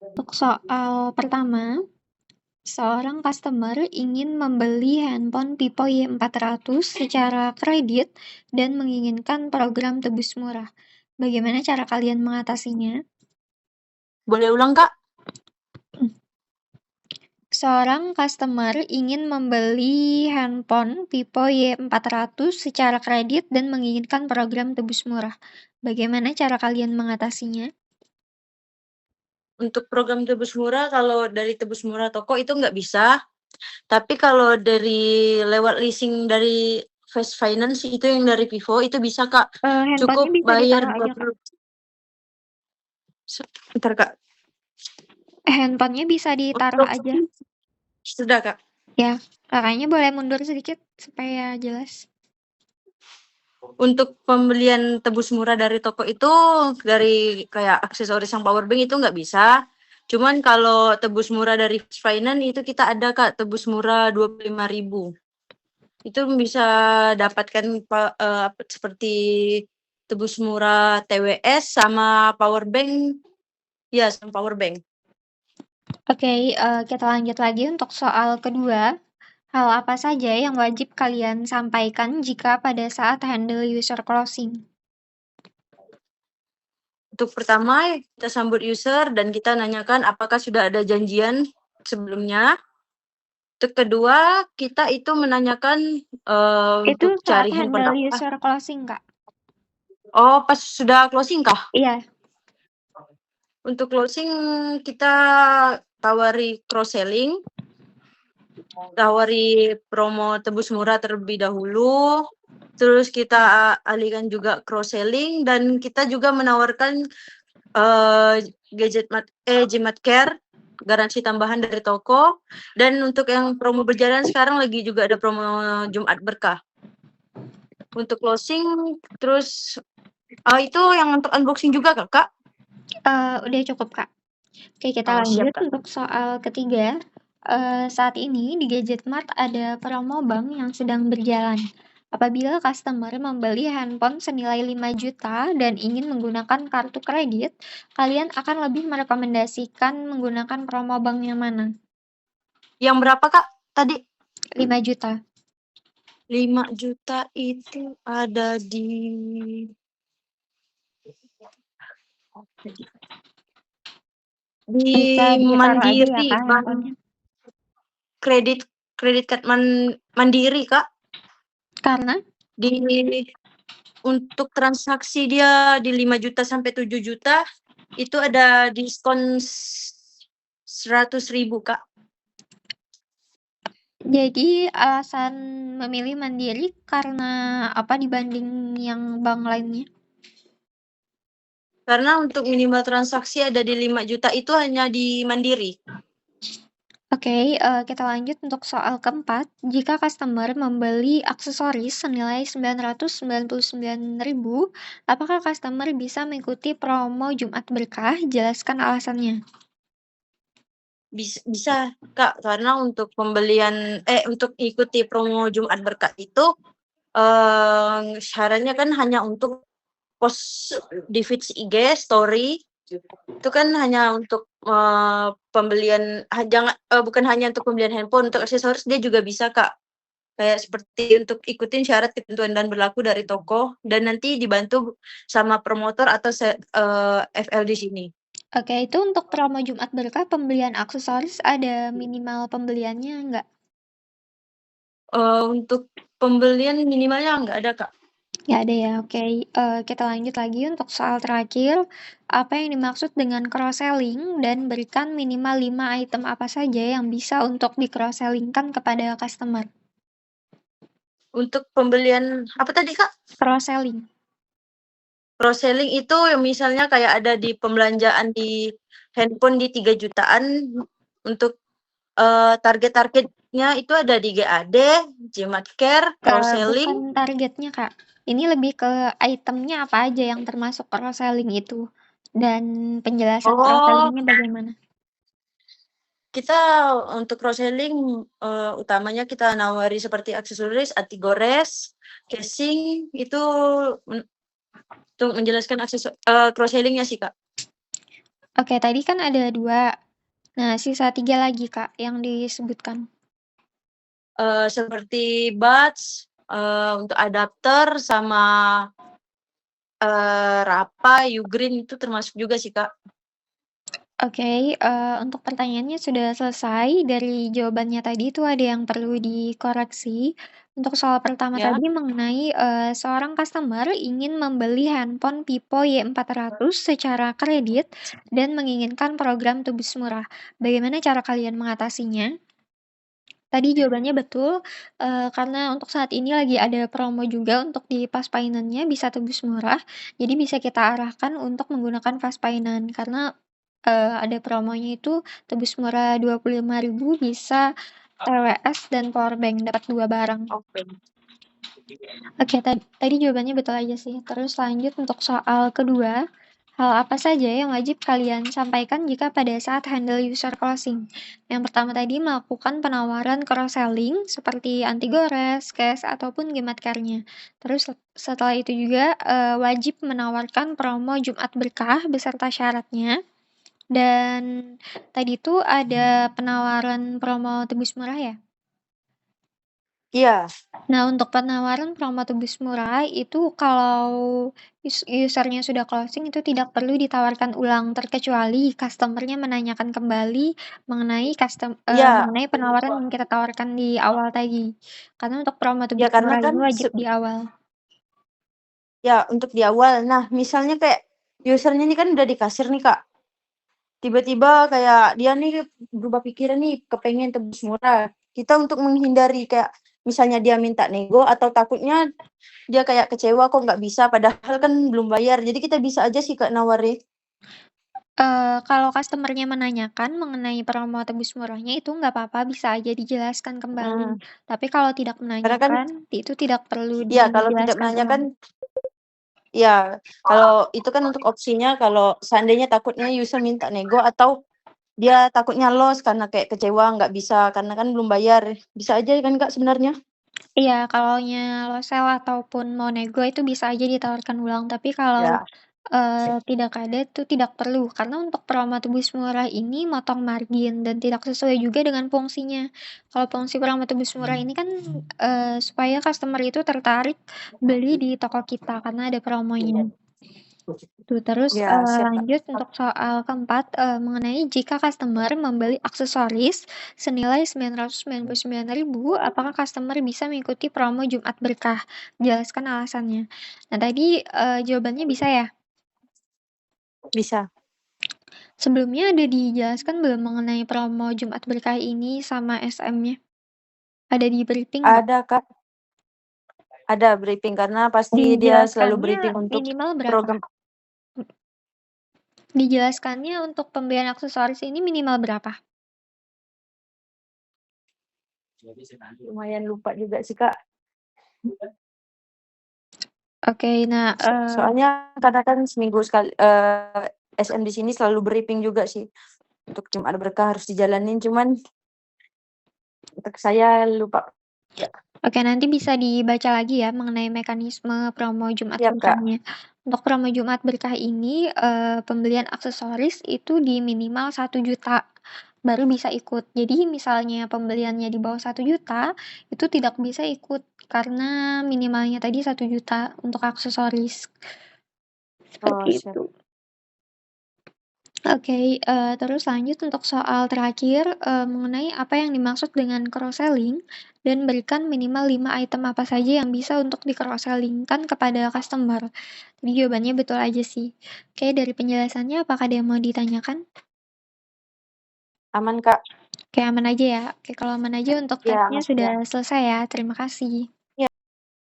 Untuk soal pertama, seorang customer ingin membeli handphone Vivo Y400 secara kredit dan menginginkan program tebus murah. Bagaimana cara kalian mengatasinya? Boleh ulang, Kak? Seorang customer ingin membeli handphone Vivo Y400 secara kredit dan menginginkan program tebus murah. Bagaimana cara kalian mengatasinya? Untuk program tebus murah, kalau dari tebus murah toko itu nggak bisa. Tapi kalau dari lewat leasing dari Fast Finance itu yang dari Vivo itu bisa, Kak. Handphonenya Cukup bisa bayar ditaruh aja, Kak. 20. Bentar, Kak. Handphonenya bisa ditaruh Untuk aja. sudah, Kak. Ya, kakaknya boleh mundur sedikit supaya jelas. Untuk pembelian tebus murah dari toko itu, dari kayak aksesoris yang power bank itu nggak bisa. Cuman kalau tebus murah dari Fast Finance itu kita ada, Kak, tebus murah 25.000. Itu bisa dapatkan seperti tebus murah TWS sama power bank. Ya, sama power bank. Oke, kita lanjut lagi untuk soal kedua. Hal apa saja yang wajib kalian sampaikan jika pada saat handle user closing? Untuk pertama, kita sambut user dan kita nanyakan apakah sudah ada janjian sebelumnya. Untuk kedua, kita itu menanyakan Itu untuk saat cari handphone handle apa. user closing, Kak. Oh, pas sudah closing kah? Iya. Untuk closing kita tawari cross selling, tawari promo tebus murah terlebih dahulu. Terus kita alihkan juga cross selling dan kita juga menawarkan Jimat Care, garansi tambahan dari toko. Dan untuk yang promo berjalan sekarang lagi juga ada promo Jumat Berkah. Untuk closing, terus itu yang untuk unboxing juga, Kakak? Udah cukup, Kak. Oke, kita Oh, siap, lanjut Kak. untuk soal ketiga. Saat ini di Gadget Mart ada promo bank yang sedang berjalan. Apabila customer membeli handphone senilai 5 juta dan ingin menggunakan kartu kredit, kalian akan lebih merekomendasikan menggunakan promo bank yang mana? Yang berapa, Kak, tadi? 5 juta. 5 juta itu ada di Bisa ditaruh aja ya, Mandiri, Kak, handphonenya. kredit kredit card Mandiri, Kak. Karena Di Untuk transaksi dia di 5 juta sampai 7 juta, itu ada diskon 100.000, Kak. jadi alasan memilih Mandiri karena apa dibanding yang bank lainnya? Karena untuk minimal transaksi ada di 5 juta itu hanya di Mandiri. Oke, kita lanjut untuk soal keempat. Jika customer membeli aksesoris senilai 999.000, apakah customer bisa mengikuti promo Jumat Berkah? Jelaskan alasannya. Bisa, Kak, karena untuk untuk ikuti promo Jumat Berkah itu, syaratnya kan hanya untuk post di feeds IG story, itu kan hanya untuk, pembelian bukan hanya untuk pembelian handphone, untuk aksesoris dia juga bisa, Kak. Kayak seperti untuk ikutin syarat, ketentuan, dan berlaku dari toko, dan nanti dibantu sama promotor atau FL di sini. Oke, itu untuk promo Jumat Berkah pembelian aksesoris ada minimal pembeliannya nggak? Untuk pembelian minimalnya nggak ada, Kak. Nggak ada ya, oke. Kita lanjut lagi untuk soal terakhir. Apa yang dimaksud dengan cross-selling dan berikan minimal 5 item apa saja yang bisa untuk di-cross-sellingkan kepada customer? Untuk pembelian apa tadi, Kak? Cross-selling. Cross selling itu yang misalnya kayak ada di pembelanjaan di handphone di 3 jutaan, untuk, target-targetnya itu ada di GAD, Jimat Care, cross Bukan selling. targetnya, Kak. Ini lebih ke itemnya apa aja yang termasuk cross-selling itu, dan penjelasan Oh, cross-selling-nya bagaimana? kita untuk cross selling, utamanya kita nawari seperti aksesoris, anti gores, casing, itu untuk menjelaskan cross selling-nya sih, Kak. Oke, tadi kan ada 2. Nah, sisa 3 lagi, Kak, yang disebutkan. Seperti buds, untuk adapter sama, Rapa, Ugreen itu termasuk juga sih, Kak. Oke, untuk pertanyaannya sudah selesai. Dari jawabannya tadi itu ada yang perlu dikoreksi. Untuk soal pertama Ya? tadi mengenai, seorang customer ingin membeli handphone Vivo Y400 secara kredit dan menginginkan program tebus murah. Bagaimana cara kalian mengatasinya? Tadi jawabannya betul, karena untuk saat ini lagi ada promo juga untuk di Fast Finance-nya bisa tebus murah, jadi bisa kita arahkan untuk menggunakan Fast Finance karena, ada promonya itu tebus murah 25.000 bisa TWS dan powerbank, dapat 2 barang. Oke. Oke, tadi jawabannya betul aja sih. Terus lanjut untuk soal kedua, hal apa saja yang wajib kalian sampaikan jika pada saat handle user closing? Yang pertama tadi melakukan penawaran cross-selling seperti anti gores, cash, ataupun gimat care-nya. Terus setelah itu juga wajib menawarkan promo Jumat Berkah beserta syaratnya. Dan tadi tuh ada penawaran promo tebus murah ya? Iya. Nah, untuk penawaran promo tebus murah itu kalau user-nya sudah closing itu tidak perlu ditawarkan ulang, terkecuali customer-nya menanyakan kembali Iya. mengenai penawaran yang kita tawarkan di awal tadi. Karena untuk promo Ya tebus karena murah kan ini wajib di awal. ya untuk di awal. Nah, misalnya kayak user-nya ini kan udah di kasir nih, Kak. Tiba-tiba kayak dia nih berubah pikiran nih, kepengen tebus murah. Kita untuk menghindari kayak misalnya dia minta nego atau takutnya dia kayak kecewa kok nggak bisa padahal kan belum bayar. Jadi kita bisa aja sih, Kak, nawarin. Kalau customer-nya menanyakan mengenai promo tebus murahnya itu nggak apa-apa, bisa aja dijelaskan kembali. Mhm. Tapi kalau tidak Karena kan menanyakan, itu tidak perlu ya kalau tidak dijelaskan ulang. menanyakan ya kalau itu kan untuk opsinya kalau seandainya takutnya user minta nego atau dia takutnya loss karena kayak kecewa nggak bisa karena kan belum bayar. Bisa aja kan, Kak, sebenarnya? Iya, kalaunya low sell ataupun mau nego itu bisa aja ditawarkan ulang, tapi kalau, Ya. tidak ada itu tidak perlu, karena untuk promo tebus murah ini motong margin dan tidak sesuai juga dengan fungsinya. Kalau fungsi promo tebus murah ini kan, supaya customer itu tertarik beli di toko kita karena ada promonya. Tuh, terus, Ya, siap, Kak. lanjut untuk soal keempat, mengenai jika customer membeli aksesoris senilai 999.000, apakah customer bisa mengikuti promo Jumat Berkah? Jelaskan alasannya. Nah, tadi, jawabannya bisa ya? Bisa. Sebelumnya ada dijelaskan belum mengenai promo Jumat Berkah ini sama SM-nya? Ada di-briefing nggak? Ada, Kak. Ada briefing karena pasti dia selalu Dijelaskannya briefing untuk minimal berapa? program. Dijelaskannya untuk pembelian aksesoris ini minimal berapa? Lumayan lupa juga sih, Kak. Oke, nah, Soalnya karena kan seminggu sekali SM di sini selalu briefing juga sih. Untuk Jumat Berkah harus dijalanin, cuman untuk saya lupa. Ya. Oke, nanti bisa dibaca lagi ya mengenai mekanisme promo Jumat Siap, Kak. Berkahnya. Untuk promo Jumat Berkah ini, pembelian aksesoris itu di minimal 1 juta baru bisa ikut. Jadi misalnya pembeliannya di bawah 1 juta itu tidak bisa ikut karena minimalnya tadi 1 juta untuk aksesoris. Seperti Oh, siap. itu. Oke, terus lanjut untuk soal terakhir, mengenai apa yang dimaksud dengan cross-selling dan berikan minimal 5 item apa saja yang bisa untuk di-cross-selling-kan kepada customer. Jadi jawabannya betul aja sih. Oke, dari penjelasannya apakah ada yang mau ditanyakan? Aman, Kak. Oke, aman aja ya. Oke, kalau aman aja untuk Ya, tesnya Mas, sudah ya. selesai ya. Terima kasih.